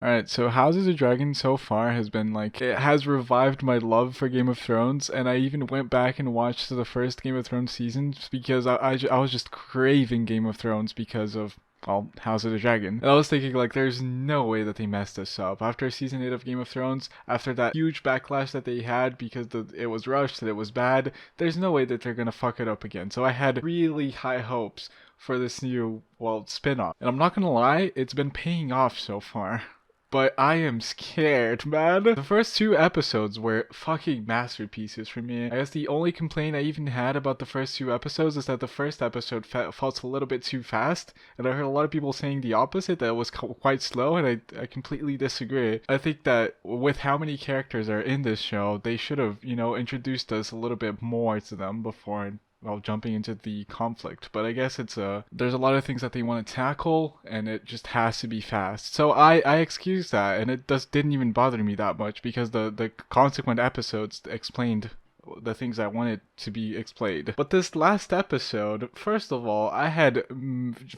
Alright, so House of the Dragon so far has been like, it has revived my love for Game of Thrones, and I even went back and watched the first Game of Thrones season because I was just craving Game of Thrones because of, well, House of the Dragon. And I was thinking, like, there's no way that they messed this up. After season 8 of Game of Thrones, after that huge backlash that they had because it was rushed and it was bad, there's no way that they're gonna fuck it up again. So I had really high hopes for this new, well, spin-off. And I'm not gonna lie, it's been paying off so far. But I am scared, man. The first two episodes were fucking masterpieces for me. I guess the only complaint I even had about the first two episodes is that the first episode felt a little bit too fast. And I heard a lot of people saying the opposite, that it was quite slow, and I completely disagree. I think that with how many characters are in this show, they should have, introduced us a little bit more to them before, well, jumping into the conflict. But I guess there's a lot of things that they want to tackle, and it just has to be fast. So I excuse that, and it didn't even bother me that much because the consequent episodes explained the things I wanted to be explained. But this last episode, first of all, I had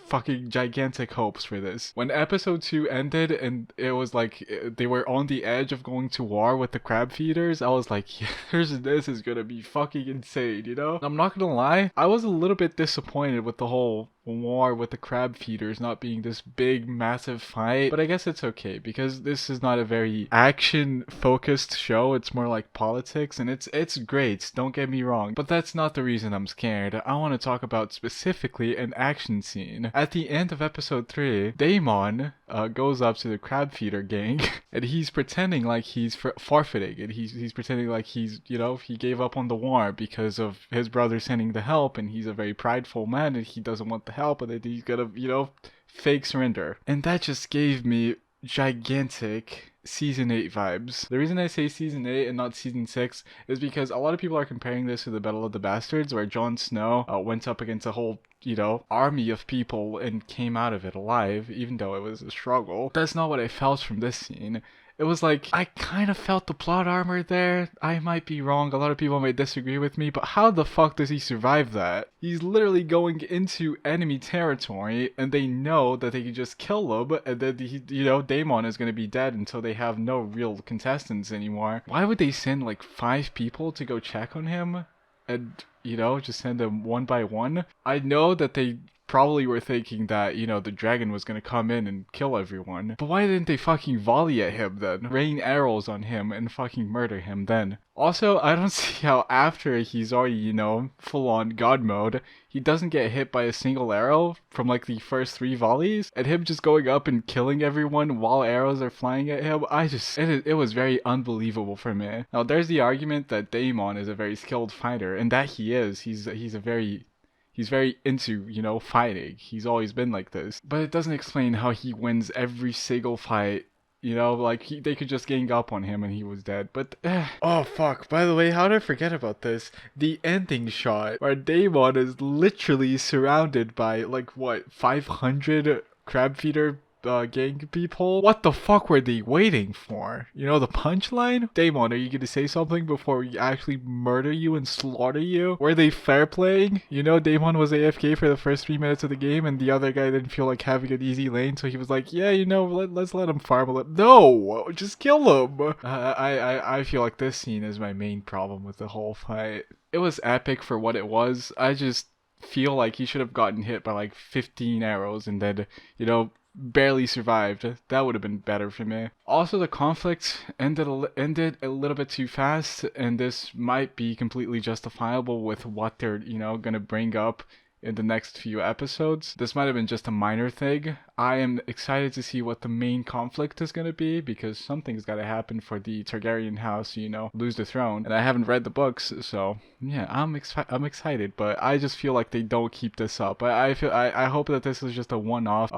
fucking gigantic hopes for this. When episode 2 ended and it was like they were on the edge of going to war with the crab feeders, I was like, this is gonna be fucking insane, you know? I'm not gonna lie, I was a little bit disappointed with the whole war with the crab feeders not being this big massive fight, but I guess it's okay because this is not a very action focused show. It's more like politics, and it's great, don't get me wrong, but that's not the reason I'm scared. I want to talk about specifically an action scene. At the end of episode 3, Daemon goes up to the crab feeder gang and he's pretending like he's forfeiting, and he's pretending like he's, he gave up on the war because of his brother sending the help, and he's a very prideful man and he doesn't want the help, and then he's gonna, fake surrender. And that just gave me gigantic season 8 vibes. The reason I say season 8 and not season 6 is because a lot of people are comparing this to the Battle of the Bastards, where Jon Snow went up against a whole, army of people and came out of it alive, even though it was a struggle. That's not what I felt from this scene. It was like, I kind of felt the plot armor there. I might be wrong, a lot of people might disagree with me, but how the fuck does he survive that? He's literally going into enemy territory, and they know that they can just kill him, and then, Daemon is going to be dead until they have no real contestants anymore. Why would they send like 5 people to go check on him? And, just send them one by one? I know that they probably were thinking that, the dragon was gonna come in and kill everyone. But why didn't they fucking volley at him then? Rain arrows on him and fucking murder him then? Also, I don't see how after he's already, full on god mode, he doesn't get hit by a single arrow from like the first 3 volleys, and him just going up and killing everyone while arrows are flying at him. It was very unbelievable for me. Now there's the argument that Daemon is a very skilled fighter, and that he is. He's very into, fighting. He's always been like this. But it doesn't explain how he wins every single fight. They could just gang up on him and he was dead. But, oh fuck, by the way, how did I forget about this? The ending shot, where Daemon is literally surrounded by, 500 crab feeder gang people? What the fuck were they waiting for? The punchline? Daemon, are you gonna say something before we actually murder you and slaughter you? Were they fair playing? Daemon was AFK for the first 3 minutes of the game, and the other guy didn't feel like having an easy lane, so he was like, yeah, let's let him farm a little. No! Just kill him! I feel like this scene is my main problem with the whole fight. It was epic for what it was. I just feel like he should have gotten hit by like 15 arrows and then, barely survived. That would have been better for me. Also, the conflict ended a little bit too fast, and this might be completely justifiable with what they're, gonna bring up in the next few episodes. This might have been just a minor thing. I am excited to see what the main conflict is gonna be, because something's gotta happen for the Targaryen house to, lose the throne. And I haven't read the books, so yeah, I'm excited, but I just feel like they don't keep this up. I hope that this is just a one-off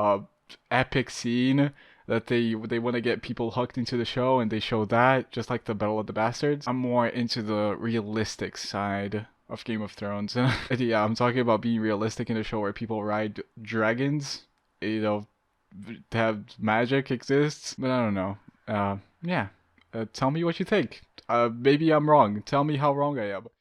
epic scene, that they want to get people hooked into the show, and they show that, just like the Battle of the Bastards. I'm more into the realistic side of Game of Thrones. Yeah, I'm talking about being realistic in a show where people ride dragons, have magic exists, but I don't know. Yeah, tell me what you think. Maybe I'm wrong. Tell me how wrong I am.